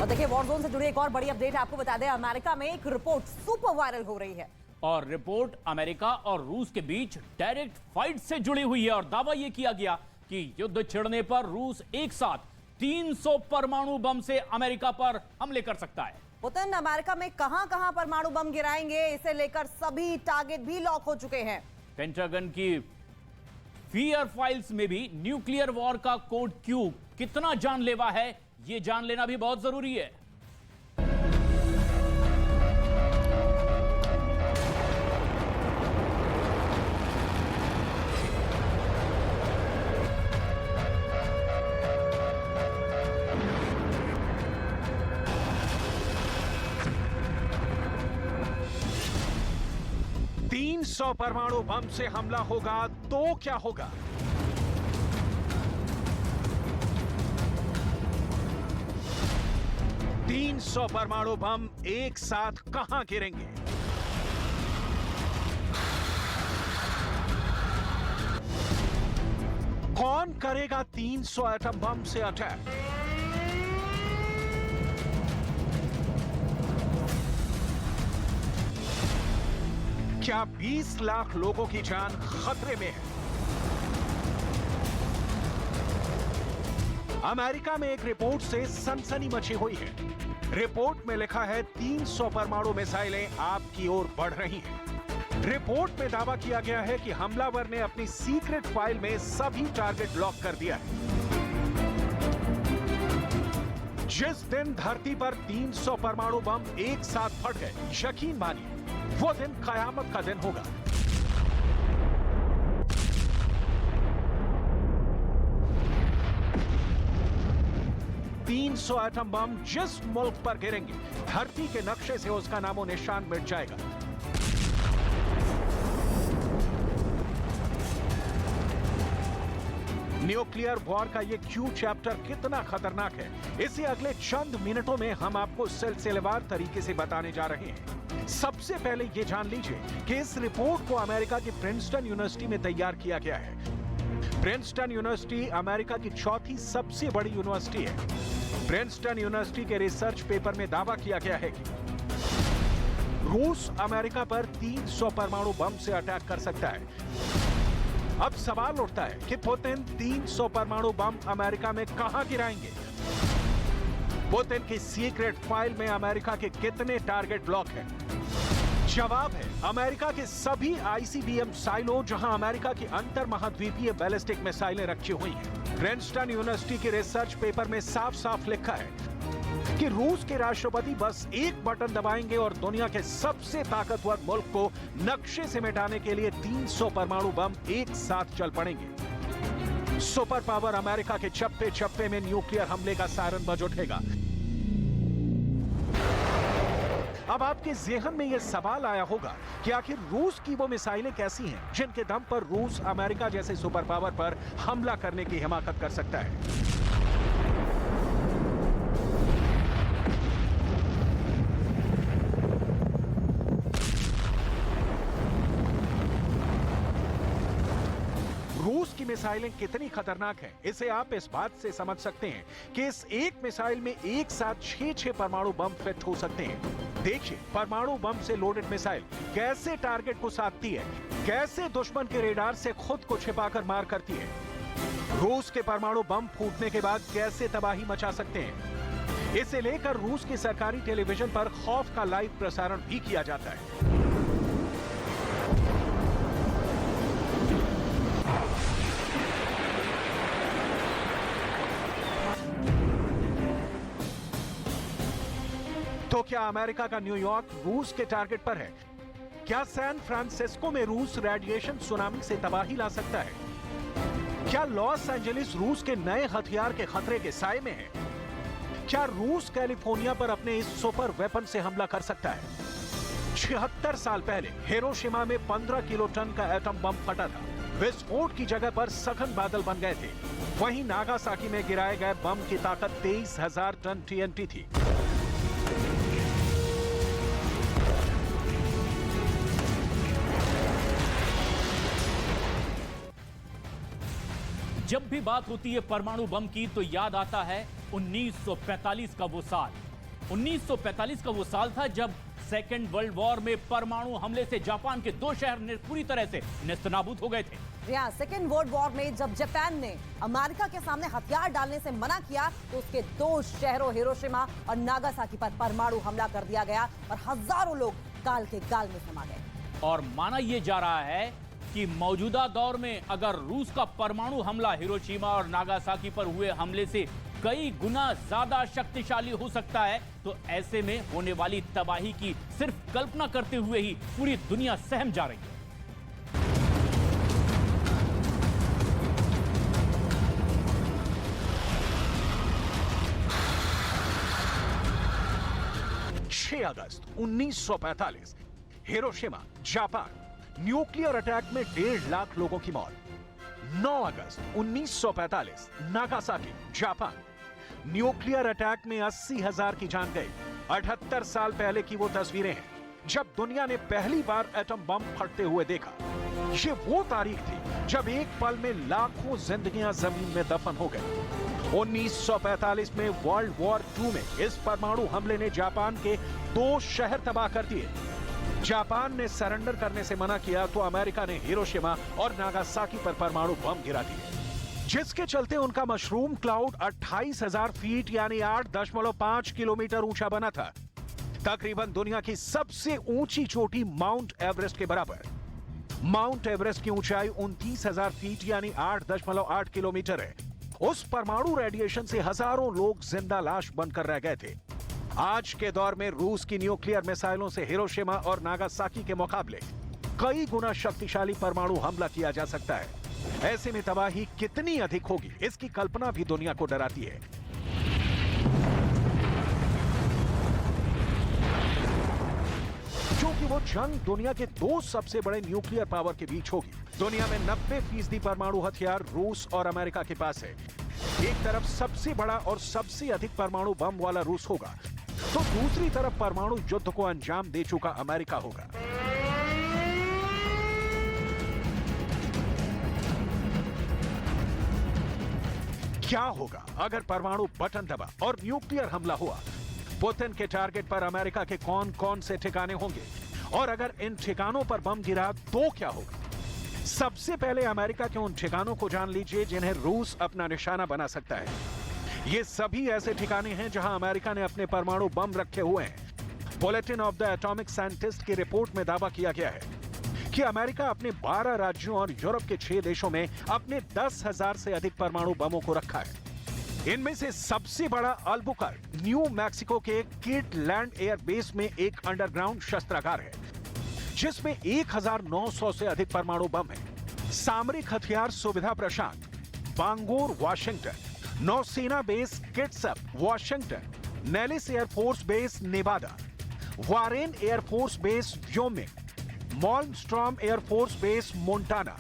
और देखिए war zone से जुड़ी एक और बड़ी अपडेट आपको बता दें, अमेरिका में एक रिपोर्ट सुपर वायरल हो रही है और रिपोर्ट अमेरिका और रूस के बीच डायरेक्ट फाइट से जुड़ी हुई है और दावा यह किया गया कि युद्ध छिड़ने पर रूस एक साथ 300 परमाणु बम से अमेरिका पर हमले कर सकता है। पुतिन अमेरिका में कहां-कहां परमाणु बम गिराएंगे, इसे लेकर सभी टारगेट भी लॉक हो चुके हैं। पेंटागन की फियर फाइल्स में भी न्यूक्लियर वॉर का कोड क्यू कितना जानलेवा है, यह जान लेना भी बहुत जरूरी है। सौ परमाणु बम से हमला होगा तो क्या होगा? तीन 300 परमाणु बम एक साथ कहां गिरेंगे? कौन करेगा 300 एटम बम से अटैक? क्या 20 लाख लोगों की जान खतरे में है? अमेरिका में एक रिपोर्ट से सनसनी मची हुई है। रिपोर्ट में लिखा है 300 परमाणु मिसाइलें आपकी ओर बढ़ रही हैं। रिपोर्ट में दावा किया गया है कि हमलावर ने अपनी सीक्रेट फाइल में सभी टारगेट लॉक कर दिया है। जिस दिन धरती पर 300 परमाणु बम एक साथ फट गए, यकीन मानिए वो दिन कयामत का दिन होगा। तीन 300 एटम बम जिस मुल्क पर गिरेंगे, धरती के नक्शे से उसका नामो निशान मिट जाएगा। न्यूक्लियर वॉर का ये क्यू चैप्टर कितना खतरनाक है, इसे अगले चंद मिनटों में हम आपको सिलसिलेवार तरीके से बताने जा रहे हैं। सबसे पहले ये जान लीजिए कि इस रिपोर्ट को अमेरिका की प्रिंसटन यूनिवर्सिटी में तैयार किया गया है। प्रिंसटन यूनिवर्सिटी अमेरिका की चौथी सबसे बड़ी यूनिवर्सिटी है। प्रिंसटन यूनिवर्सिटी के रिसर्च पेपर में दावा किया गया है कि रूस अमेरिका पर 300 परमाणु बम से अटैक कर सकता है। अब सवाल उठता है कि पुतिन 300 परमाणु बम अमेरिका में कहां गिराएंगे? पुतिन की सीक्रेट फाइल में अमेरिका के कितने टारगेट ब्लॉक हैं? जवाब है अमेरिका के सभी आईसीबीएम साइलो, जहां अमेरिका की अंतर महाद्वीपीय बैलिस्टिक मिसाइलें रखी हुई हैं। प्रिंसटन यूनिवर्सिटी के रिसर्च पेपर में साफ साफ लिखा है कि रूस के राष्ट्रपति बस एक बटन दबाएंगे और दुनिया के सबसे ताकतवर मुल्क को नक्शे से मिटाने के लिए 300 परमाणु बम एक साथ चल पड़ेंगे। सुपर पावर अमेरिका के चप्पे चप्पे में न्यूक्लियर हमले का सायरन बज उठेगा। अब आपके ज़हन में यह सवाल आया होगा कि आखिर रूस की वो मिसाइलें कैसी हैं जिनके दम पर रूस अमेरिका जैसे सुपर पावर पर हमला करने की हिमाकत कर सकता है। रूस की मिसाइलें कितनी खतरनाक हैं, इसे आप इस बात से समझ सकते हैं कि इस एक मिसाइल में एक साथ 6 परमाणु बम फिट हो सकते हैं। देखिए परमाणु बम से लोडेड मिसाइल कैसे टारगेट को साधती है, कैसे दुश्मन के रेडार से खुद को छिपाकर मार करती है। रूस के परमाणु बम फूटने के बाद कैसे तबाही मचा सकते हैं, इसे लेकर रूस के सरकारी टेलीविजन पर खौफ का लाइव प्रसारण भी किया जाता है। तो क्या अमेरिका का न्यूयॉर्क रूस के टारगेट पर है? क्या सैन फ्रांसिस्को में रूस रेडिएशन सुनामी से तबाही ला सकता है? क्या लॉस एंजलिस रूस के नए हथियार के खतरे के साए में है? क्या रूस कैलिफोर्निया पर अपने इस सुपर वेपन से हमला कर सकता है? 76 साल पहले हिरोशिमा में 15 किलो टन का एटम बम फटा था। विस्फोट की जगह पर सघन बादल बन गए थे। वहीं नागासाकी में गिराए गए बम की ताकत 23,000 टन TNT थी। जब भी बात होती है परमाणु बम की तो याद आता है 1945 का वो साल, 1945 का वो साल था जब सेकेंड वर्ल्ड वॉर में परमाणु हमले से जापान के 2 शहर पूरी तरह से नेस्तनाबूद हो गए थे। सेकेंड वर्ल्ड वॉर में जब जापान ने अमेरिका के सामने हथियार डालने से मना किया तो उसके 2 शहरों हिरोशिमा और नागासाकी पर परमाणु हमला कर दिया गया और हजारों लोग गाल के गाल में समा गए। और माना यह जा रहा है कि मौजूदा दौर में अगर रूस का परमाणु हमला हिरोशिमा और नागासाकी पर हुए हमले से कई गुना ज्यादा शक्तिशाली हो सकता है, तो ऐसे में होने वाली तबाही की सिर्फ कल्पना करते हुए ही पूरी दुनिया सहम जा रही है। अगस्त 1945 हिरोशिमा जापान, न्यूक्लियर अटैक में 1.5 लाख लोगों की मौत। 9 अगस्त 1945 नागासाकी जापान, न्यूक्लियर अटैक में 80,000 की जान गई। 78 साल पहले की वो तस्वीरें हैं जब दुनिया ने पहली बार एटम बम फटते हुए देखा। ये वो तारीख थी जब एक पल में लाखों जिंदगियां जमीन में दफन हो गई। 1945 में वर्ल्ड वॉर 2 में इस परमाणु हमले ने जापान के 2 शहर तबाह कर दिए। जापान ने सरेंडर करने से मना किया तो अमेरिका ने हिरोशिमा और नागासाकी पर परमाणु बम गिरा दिए, जिसके चलते उनका मशरूम क्लाउड 28,000 फीट यानी 8.5 किलोमीटर ऊंचा बना था, तकरीबन दुनिया की सबसे ऊंची चोटी माउंट एवरेस्ट के बराबर। माउंट एवरेस्ट की ऊंचाई 29,000 फीट यानी 8.8 किलोमीटर है। उस परमाणु रेडिएशन से हजारों लोग जिंदा लाश बनकर रह गए थे। आज के दौर में रूस की न्यूक्लियर मिसाइलों से हिरोशिमा और नागासाकी के मुकाबले कई गुना शक्तिशाली परमाणु हमला किया जा सकता है। ऐसे में तबाही कितनी अधिक होगी, इसकी कल्पना भी दुनिया को डराती है। क्योंकि वो जंग दुनिया के 2 सबसे बड़े न्यूक्लियर पावर के बीच होगी। दुनिया में 90% परमाणु हथियार रूस और अमेरिका के पास है। एक तरफ सबसे बड़ा और सबसे अधिक परमाणु बम वाला रूस होगा, तो दूसरी तरफ परमाणु युद्ध को अंजाम दे चुका अमेरिका होगा। क्या होगा अगर परमाणु बटन दबा और न्यूक्लियर हमला हुआ? पुतिन के टारगेट पर अमेरिका के कौन कौन से ठिकाने होंगे, और अगर इन ठिकानों पर बम गिरा तो क्या होगा? सबसे पहले अमेरिका के उन ठिकानों को जान लीजिए जिन्हें रूस अपना निशाना बना सकता है। ये सभी ऐसे ठिकाने हैं जहां अमेरिका ने अपने परमाणु बम रखे हुए हैं। Bulletin of the atomic scientist की रिपोर्ट में दावा किया गया है कि अमेरिका अपने 12 राज्यों और यूरोप के 6 देशों में अपने 10,000 से अधिक परमाणु बमों को रखा है। इनमें से सबसे बड़ा अल्बुकर्क न्यू मैक्सिको के किड लैंड एयर बेस में एक अंडरग्राउंड शस्त्रागार है, जिसमें 1,900 से अधिक परमाणु बम है। सामरिक हथियार सुविधा प्रशांत, बांगोर वाशिंगटन, नौसेना base Kitsap Washington, Nellis air force base Nevada, Warren air force base Wyoming, Malmstrom air force base Montana,